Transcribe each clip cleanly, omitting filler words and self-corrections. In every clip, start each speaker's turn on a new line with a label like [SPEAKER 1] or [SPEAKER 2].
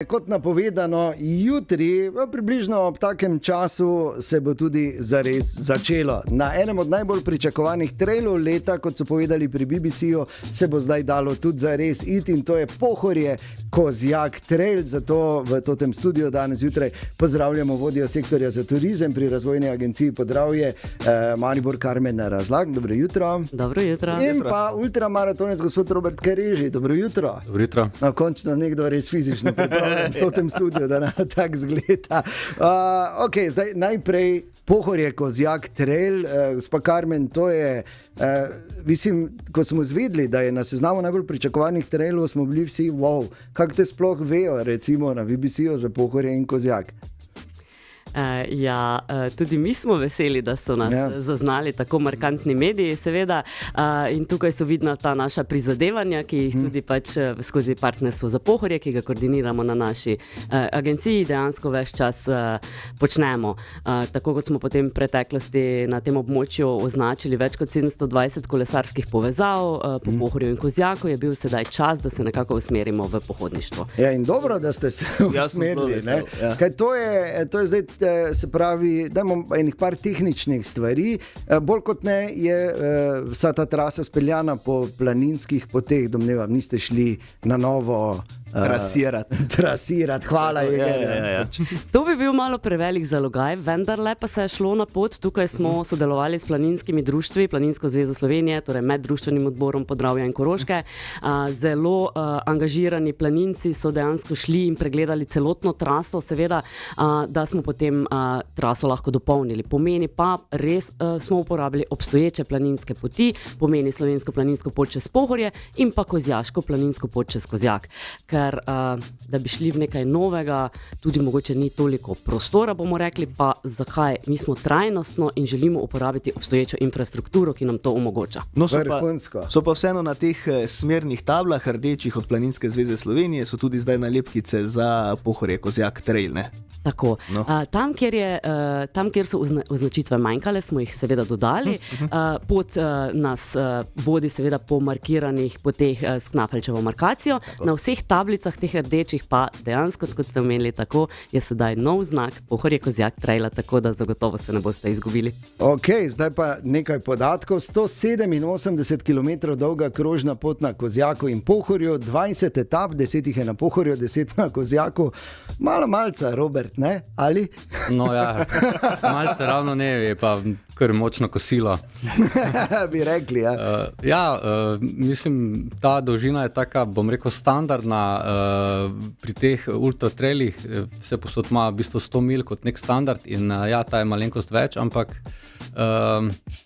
[SPEAKER 1] Kot napovedano, jutri, približno ob takem času, se bo tudi zares začelo. Na enem od najbolj pričakovanih trailov leta, kot so povedali pri BBC-ju, se bo zdaj dalo tudi zares iti in to je Pohorje Kozjak trail. Zato v tem studiu danes zjutraj pozdravljamo vodjo sektorja za turizem pri Razvojni agenciji Podravje, Maribor Karmen Razlag. Dobro jutro.
[SPEAKER 2] Dobro jutro.
[SPEAKER 1] In pa ultramaratonec gospod Robert Kereži. Dobro jutro.
[SPEAKER 3] Dobro jutro.
[SPEAKER 1] No, končno nekdo res fizično pripravljen v tem studiu, da na tak zgleda. Ok, zdaj najprej Pohorje Kozjak trail. Gospa Karmen, to je, mislim, ko smo izvedeli, da je na seznamu najbolj pričakovanih trailov, smo bili vsi, wow, kako te sploh vejo, recimo na BBC-ju za Pohorje in Kozjak?
[SPEAKER 2] Tudi mi smo veseli, da so nas zaznali tako markantni mediji, seveda, in tukaj so vidna ta naša prizadevanja, ki jih tudi pač skozi partnerstvo za Pohorje, ki ga koordiniramo na naši agenciji, dejansko ves čas počnemo. Tako kot smo potem v preteklosti na tem območju označili več kot 720 kolesarskih povezav po Pohorju in Kozjaku, je bil sedaj čas, da se nekako usmerimo v pohodništvo.
[SPEAKER 1] Ja, in dobro, da ste se usmerili, ne? Kaj to je zdaj, se pravi, dajmo enih par tehničnih stvari. Bolj kot ne je vsa ta trasa speljana po planinskih poteh, domnevam, niste šli na novo trasirati. Hvala.
[SPEAKER 2] To bi bil malo prevelik zalogaj, vendarle pa se je šlo na pot. Tukaj smo sodelovali s planinskimi društvi, Planinsko zvezo Slovenije, torej med društvenim odborom Podravja in Koroške. Zelo angažirani planinci so dejansko šli in pregledali celotno traso, seveda, da smo potem traso lahko dopolnili. Pomeni pa, res smo uporabili obstoječe planinske poti, pomeni slovensko planinsko pot čez Pohorje in pa kozjaško planinsko pot čez Kozjak. Ker da bi šli v nekaj novega, tudi mogoče ni toliko prostora, bomo rekli, pa zakaj? Mi smo trajnostno in želimo uporabiti obstoječo infrastrukturo, ki nam to omogoča.
[SPEAKER 4] No, so pa vseeno na teh smernih tablah, rdečih od Planinske zveze Slovenije, so tudi zdaj nalepkice za Pohorje Kozjak trail, ne?
[SPEAKER 2] Tako. No. Tam, kjer so označitve manjkale, smo jih seveda dodali. Pot nas vodi seveda po markiranih poteh s Knafelčevo markacijo. Tako. Na vseh tablicah teh rdečih pa dejansko, kot ste omenili, tako je sedaj nov znak Pohorje Kozjak traila, tako da zagotovo se ne boste izgubili.
[SPEAKER 1] Ok, zdaj pa nekaj podatkov. 187 km dolga krožna pot na Kozjaku in Pohorju, 20 etap, 10 jih je na Pohorju, 10 na Kozjaku. Malca, Robert, ne? Ali?
[SPEAKER 3] No ja, malce ravno ne, je pa kar močno kosilo.
[SPEAKER 1] Bi rekli, ja.
[SPEAKER 3] Mislim, ta dolžina je taka, bom rekel, standardna pri teh ultratrailih, vse posod ima v bistvu 100 mil kot nek standard in ta je malenkost več, ampak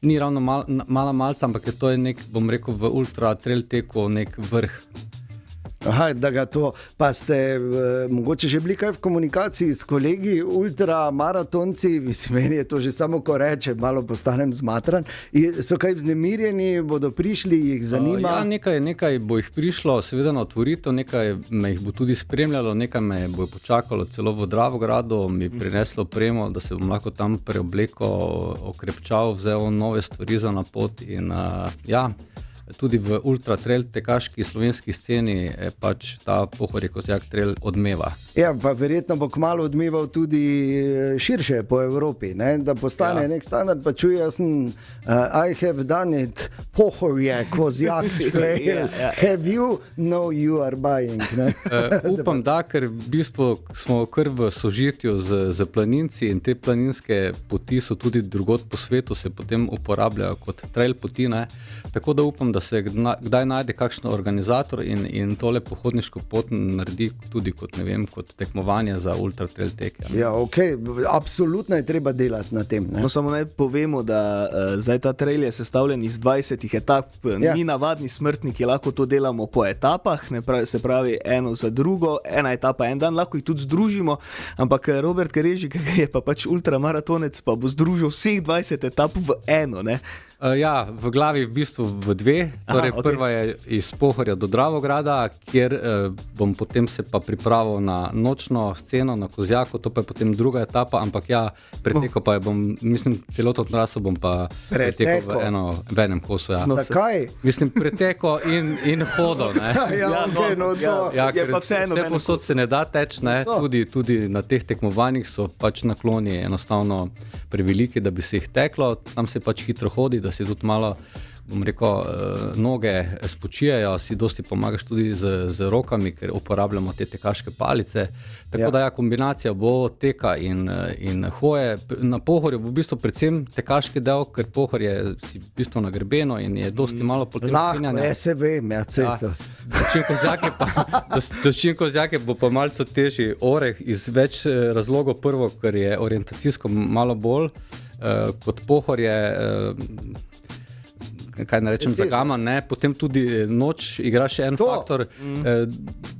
[SPEAKER 3] ni ravno malca, ampak to je nek, bom rekel, v ultratrail teku nek vrh.
[SPEAKER 1] Aha, da ga to, pa ste mogoče že bili kaj v komunikaciji s kolegi ultramaratonci, mislim, meni je to že samo ko reče, malo postanem zmatran, so kaj vznemirjeni, bodo prišli, jih zanima?
[SPEAKER 3] Ja, nekaj bo jih prišlo, seveda na otvoritev, nekaj me jih bo tudi spremljalo, nekaj me bo počakalo celo v Dravogradu, mi prineslo opremo, da se bom lahko tam preobleko, okrepčal, vzel nove stvari za na pot in tudi v ultratrail tekaški slovenski sceni pač ta Pohorje Kozjak trail odmeva.
[SPEAKER 1] Ja, pa verjetno bo kmalu odmeval tudi širše po Evropi, ne? Da postane nek standard, pa čuje, jaz sem I have done it, Pohorje Kozjak trail, have you? No, you are buying.
[SPEAKER 3] Upam, da, ker v bistvu smo kar v sožitju z planinci in te planinske poti so tudi drugod po svetu, se potem uporabljajo kot trail poti, ne? Tako da upam, da se kdaj najde kakšen organizator in tole pohodniško pot naredi tudi kot, ne vem, kot tekmovanje za ultratrail teke.
[SPEAKER 1] Ja, ok, absolutno je treba delati na tem. Ne?
[SPEAKER 4] No, samo naj povemo, da zdaj ta trail je sestavljen iz 20 etap. Mi navadni smrtniki lahko to delamo po etapah, se pravi eno za drugo, ena etapa en dan, lahko jih tudi združimo, ampak Robert Kereži, ki je pa pač ultramaratonec, pa bo združil vseh 20 etap v eno, ne?
[SPEAKER 3] Ja, v glavi v bistvu v dve. Torej, prva je iz Pohorja do Dravograda, kjer bom potem se pa pripravil na nočno sceno na Kozjaku, to pa je potem druga etapa, ampak ja, pretekel pa je bom, mislim, celotno traso bom pa pretekel v enem kosu. Ja.
[SPEAKER 1] Zakaj?
[SPEAKER 3] Mislim, pretekel in hodil.
[SPEAKER 4] Je pa vseeno.
[SPEAKER 3] Vse posod se ne da teč, ne? Tudi na teh tekmovanjih so pač nakloni enostavno preveliki, da bi se jih teklo, tam se pač hitro hodi, da si tudi malo, bom rekel, noge spočijajo, si dosti pomagaš tudi z rokami, ker uporabljamo te tekaške palice. Tako da kombinacija bo teka in hoje. Na Pohorju bo v bistvu predvsem tekaški del, ker Pohorje si v bistvu na grebeno in je dosti malo potem spinjanja.
[SPEAKER 1] Lahko, se vem, cejto.
[SPEAKER 3] Dočin Kozjake bo pa malce težji oreh iz več razlogov. Prvo, ker je orientacijsko malo bolj kot Pohorje, kaj ne rečem, zagama, ne, potem tudi noč igra še en faktor,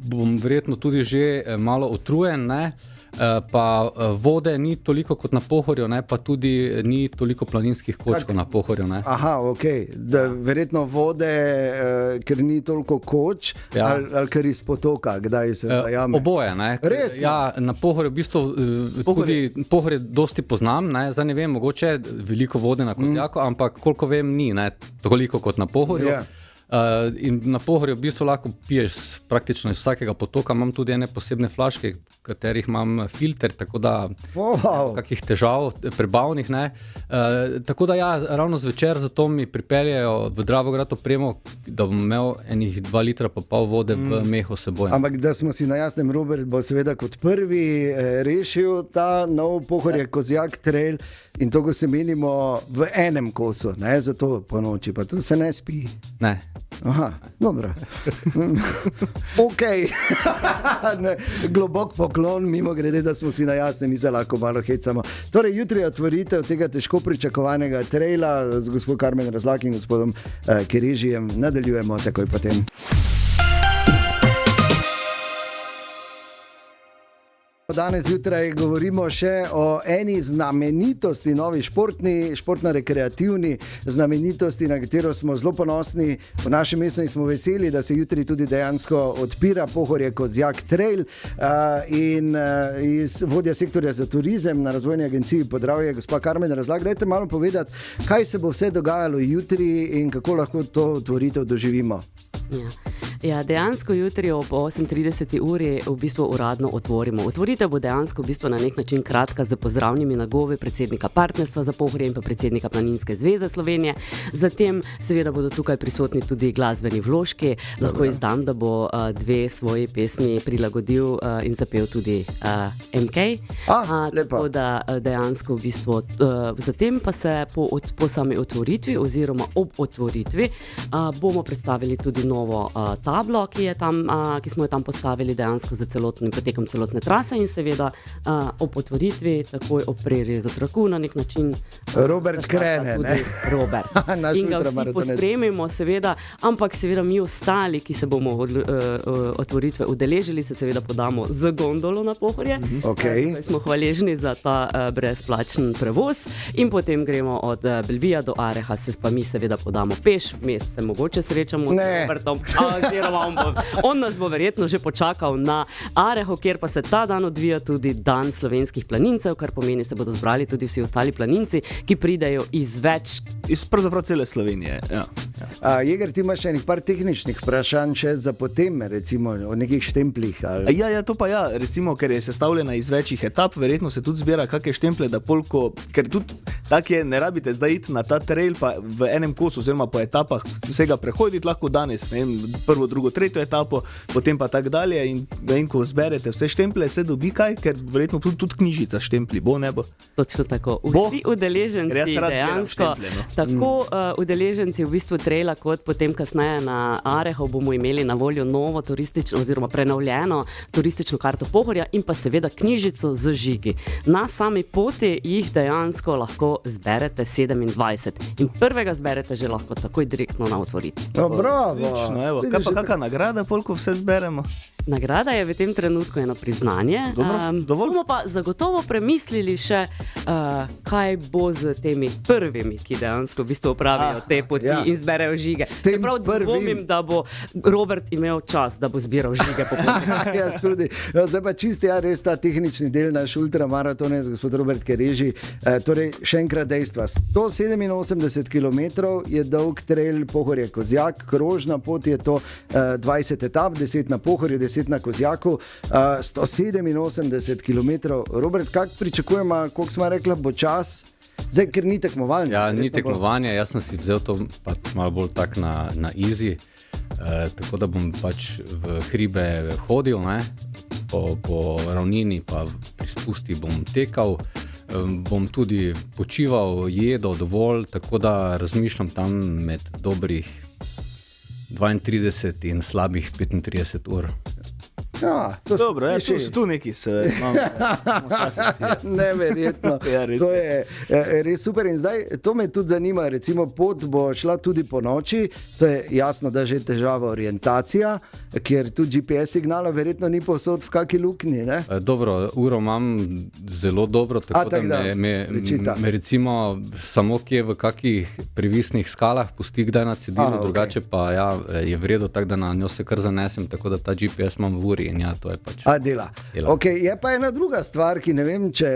[SPEAKER 3] bom verjetno tudi že malo utrujen, ne, pa vode ni toliko kot na Pohorju, ne, pa tudi ni toliko planinskih kočkov na Pohorju. Ne.
[SPEAKER 1] Aha, okej, verjetno vode, ker ni toliko koč, ali ker iz potoka, kdaj se zajame?
[SPEAKER 3] Oboje, ne.
[SPEAKER 1] Res?
[SPEAKER 3] Ja, na Pohorju v bistvu tudi Pohorje dosti poznam, ne, zdaj ne vem, mogoče veliko vode na Kozjaku, ampak koliko vem, ni, ne, toliko kot na Pohorju. In na Pohorju v bistvu lahko piješ praktično iz vsakega potoka. Imam tudi ene posebne flaške, v katerih imam filter, tako da kakih težav prebavnih, ne. Tako da ravno zvečer zato mi pripeljejo v Dravograd opremo, da bom imel enih 2 litra pa pol vode v mehu seboj.
[SPEAKER 1] Ampak da smo si na jasnem, Robert bo seveda kot prvi rešil ta nov Pohorje Kozjak trail in to, ko se menimo v enem kosu, ne, zato po noči, pa tudi se ne spi.
[SPEAKER 3] Ne.
[SPEAKER 1] Aha, dobro. Okej. Globok poklon, mimo grede, da smo si na jasnem, mi se lahko malo hecamo. Torej, jutri je otvoritev tega težko pričakovanega traila z gospod Karmen Razlak in gospodom Kerežijem. Nadaljujemo takoj potem. Danes zjutraj govorimo še o eni znamenitosti, novi športno-rekreativni znamenitosti, na katero smo zelo ponosni. V našem mestu smo veseli, da se jutri tudi dejansko odpira Pohorje Kozjak trail in iz vodja sektorja za turizem na Razvojni agenciji Podravje, gospa Karmen Razlak, dajte malo povedati, kaj se bo vse dogajalo jutri in kako lahko to otvoritev doživimo.
[SPEAKER 2] Ja, dejansko jutri ob 8:30 uri v bistvu uradno otvorimo. Otvoritev bo dejansko v bistvu na nek način kratka z pozdravnimi nagovi predsednika Partnerstva za Pohorje in pa predsednika Planinske zveze Slovenije. Zatem seveda bodo tukaj prisotni tudi glasbeni vložki. Lahko izdam, da bo 2 svoji pesmi prilagodil in zapel tudi MK. Tako da dejansko v bistvu zatem pa se po sami otvoritvi oziroma ob otvoritvi bomo predstavili tudi novo tablo, ki smo jo tam postavili dejansko za celotnim potekom celotne trase in seveda ob otvoritvi, takoj ob prerezu traku na nek način
[SPEAKER 1] Robert krene, ne?
[SPEAKER 2] Robert. In ga vsi pospremimo seveda, ampak seveda mi ostali, ki se bomo otvoritve udeležili, se seveda podamo z gondolo na Pohorje. Smo hvaležni za ta brezplačen prevoz in potem gremo od Belvija do Areha, se pa mi seveda podamo peš, vmes se mogoče srečamo z Robertom, oziroma on nas bo verjetno že počakal na Arehu, kjer pa se ta dan odvija tudi dan slovenskih planincev, kar pomeni, se bodo zbrali tudi vsi ostali planinci, ki pridejo iz
[SPEAKER 4] pravzaprav cele Slovenije.
[SPEAKER 1] Jeger, ti imaš še par tehničnih vprašanj še za potem, recimo o nekih štemplih?
[SPEAKER 4] To pa recimo, ker je sestavljena iz večjih etap, verjetno se tudi zbira kakšne štemple, da polko, ker tudi tak je, ne rabite zdaj iti na ta trail pa v enem kosu, oziroma po etapah vsega prehoditi, lahko danes, ne vem, prvo, drugo, tretjo etapo, potem pa tak dalje in ko zberete vse štemple, se dobi kaj, ker verjetno tudi knjižica štempli, bo, ne bo?
[SPEAKER 2] Točno tako. Vsi udeleženci dejansko, tako udeleženci v bistvu traila, kot potem kasneje na Arehu bomo imeli na voljo novo turistično oziroma prenovljeno turistično karto Pohorja in pa seveda knjižico z žigi. Na sami poti jih dejansko lahko zberete 27 in prvega zberete že lahko takoj direktno na otvoritvi.
[SPEAKER 1] Bravo!
[SPEAKER 4] Kaj pa kakšna nagrada, koliko vse zberemo?
[SPEAKER 2] nagrada je v tem trenutku eno priznanje.
[SPEAKER 4] Dobro, dovolj.
[SPEAKER 2] Bomo pa zagotovo premislili še, kaj bo z temi prvimi, ki dejansko v bistvu opravijo te poti in zberejo žige.
[SPEAKER 1] S tem
[SPEAKER 2] Čeprav dvomim, da bo Robert imel čas, da bo zbiral žige po poti.
[SPEAKER 1] Jaz tudi. No, zdaj pa čisti, res ta tehnični del naš ultramaraton, gospod Robert Kereži. Torej, še enkrat dejstva. 187 km je dolg trail Pohorje-Kozjak, krožna pot je to 20 etap, 10 na Pohorju, 10 na Kozjaku, 187 km. Robert, kako pričakujemo, koliko smo rekli, bo čas? Zdaj, ker ni tekmovanje.
[SPEAKER 3] Ja, ni tekmovanje, jaz sem si vzel to pač malo bolj tak na easy, tako da bom pač v hribe hodil, ne? Po ravnini pa pri spusti bom tekal, bom tudi počival, jedel dovolj, tako da razmišljam tam med dobrih 32 in slabih 35 ur.
[SPEAKER 1] Ja, to
[SPEAKER 4] Dobro, so tu neki
[SPEAKER 1] neverjetno.
[SPEAKER 4] Ja, res
[SPEAKER 1] to je res super in zdaj to me tudi zanima, recimo pot bo šla tudi po noči, to je jasno, da že težava orientacija, ker tudi GPS signala verjetno ni povsod v kaki luknji, ne?
[SPEAKER 3] Dobro, uro imam zelo dobro, tako da me recimo samo kje v kakih previsnih skalah pusti kdaj na cedilu, drugače pa ja, je v redu, tako da na njo se kar zanesem, tako da ta GPS imam v uri in ja, to je pač.
[SPEAKER 1] Dela. Okay, je pa ena druga stvar, ki ne vem, če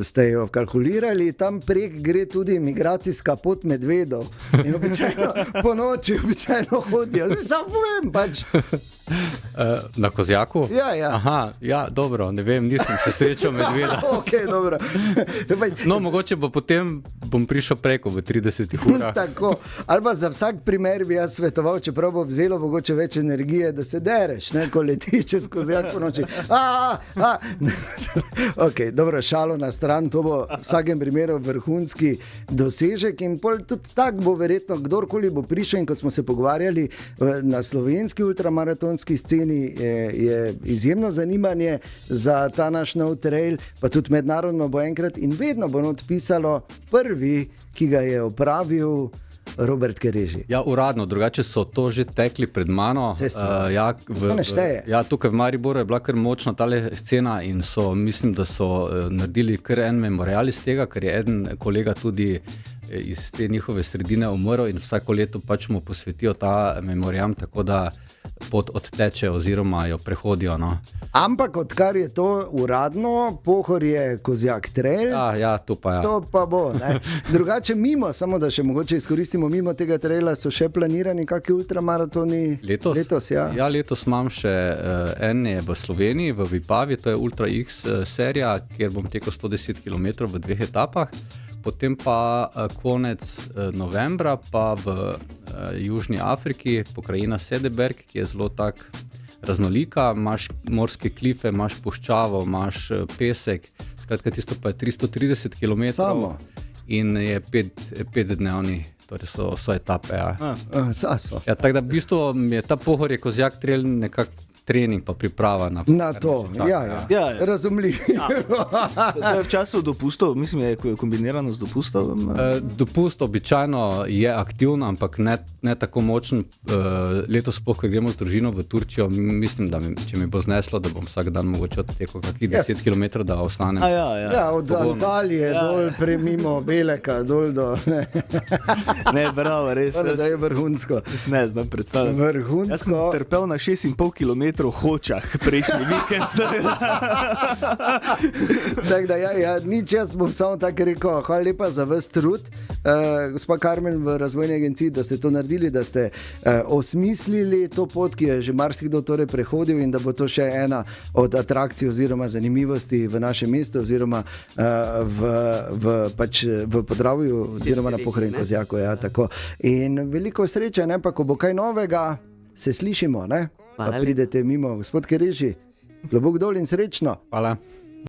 [SPEAKER 1] ste jo kalkulirali, tam prek gre tudi migracijska pot medvedov in običajno po noči hodijo. Samo povem pač.
[SPEAKER 3] Na Kozjaku?
[SPEAKER 1] Ja.
[SPEAKER 3] Aha, ja, dobro, ne vem, nisem še srečal medveda.
[SPEAKER 1] Okay, dobro.
[SPEAKER 3] No, mogoče bo potem bom prišel preko v 30 urah.
[SPEAKER 1] Tako, ali pa za vsak primer bi jaz svetoval, čeprav bo vzelo mogoče več energije, da se dereš, ne, ko letiš čez Kozjak po noči. Ok, dobro, šalo na stran, to bo v vsakem primeru vrhunski dosežek in pol tudi tak bo verjetno, kdorkoli bo prišel in kot smo se pogovarjali na slovenski ultramaratonski sceni je izjemno zanimanje za ta naš nov trail, pa tudi mednarodno bo enkrat in vedno bo odpisalo prvi, ki ga je opravil Robert Kereži.
[SPEAKER 3] Ja, uradno, drugače so to že tekli pred mano. Tukaj v Mariboru je bila kar močna tale scena in mislim, da so naredili kar en memorial iz tega, ker je eden kolega tudi iz te njihove sredine umrl in vsako leto pač mu posvetijo ta memorial, tako da pot odteče oziroma jo prehodijo. No.
[SPEAKER 1] Ampak odkar je to uradno, Pohorje Kozjak trail,
[SPEAKER 3] ja, to pa ja.
[SPEAKER 1] To pa bo. Ne? Drugače mimo, samo da še mogoče izkoristimo, mimo tega traila so še planirani kakšni ultramaratoni? Letos, ja.
[SPEAKER 3] Ja, letos imam še en v Sloveniji, v Vipavi, to je Ultra X serija, kjer bom tekel 110 km v 2 etapah. Potem pa konec novembra pa v Južni Afriki, pokrajina Sedeberg, ki je zelo tak raznolika, imaš morske klife, imaš puščavo, imaš pesek, skratka tisto pa je 330 km in je 5-dnevni, torej so etape. Ja. Ja, tako da v bistvu je ta Pohorje Kozjak trail nekako trening pa priprava na
[SPEAKER 1] to. Ja. Razumljiv.
[SPEAKER 4] To je v času dopustov, mislim, je kombinirano z dopustom.
[SPEAKER 3] Dopust običajno je aktivno, ampak ne tako močen. Letos sploh, ko gremo z družino v Turčijo, mislim, da če mi bo zneslo, da bom vsak dan mogoče odtekel kakih 10 km, da ostanem.
[SPEAKER 1] Ja, od Antalije dol premimo Beleka, dol do...
[SPEAKER 4] Ne, bravo, res.
[SPEAKER 1] Da je vrhunsko.
[SPEAKER 4] Ne znam predstavljati.
[SPEAKER 1] Vrhunsko.
[SPEAKER 4] Jaz sem trpel na 6,5 km v Hočah prejšnji vikend.
[SPEAKER 1] Tako da, nič, jaz bom samo tako rekel, hvala lepa za vas trud, gospa Karmen v Razvojni agenciji, da ste to naredili, da ste osmislili to pot, ki je že marsikdo torej prehodil in da bo to še ena od atrakcij oziroma zanimivosti v našem mestu oziroma v Podravju oziroma na Pohorju Kozjaku. Ja, tako. In veliko sreče, ne, pa ko bo kaj novega, se slišimo, ne? Pa pridete mimo, gospod Kereži, globok dol in srečno.
[SPEAKER 3] Hvala.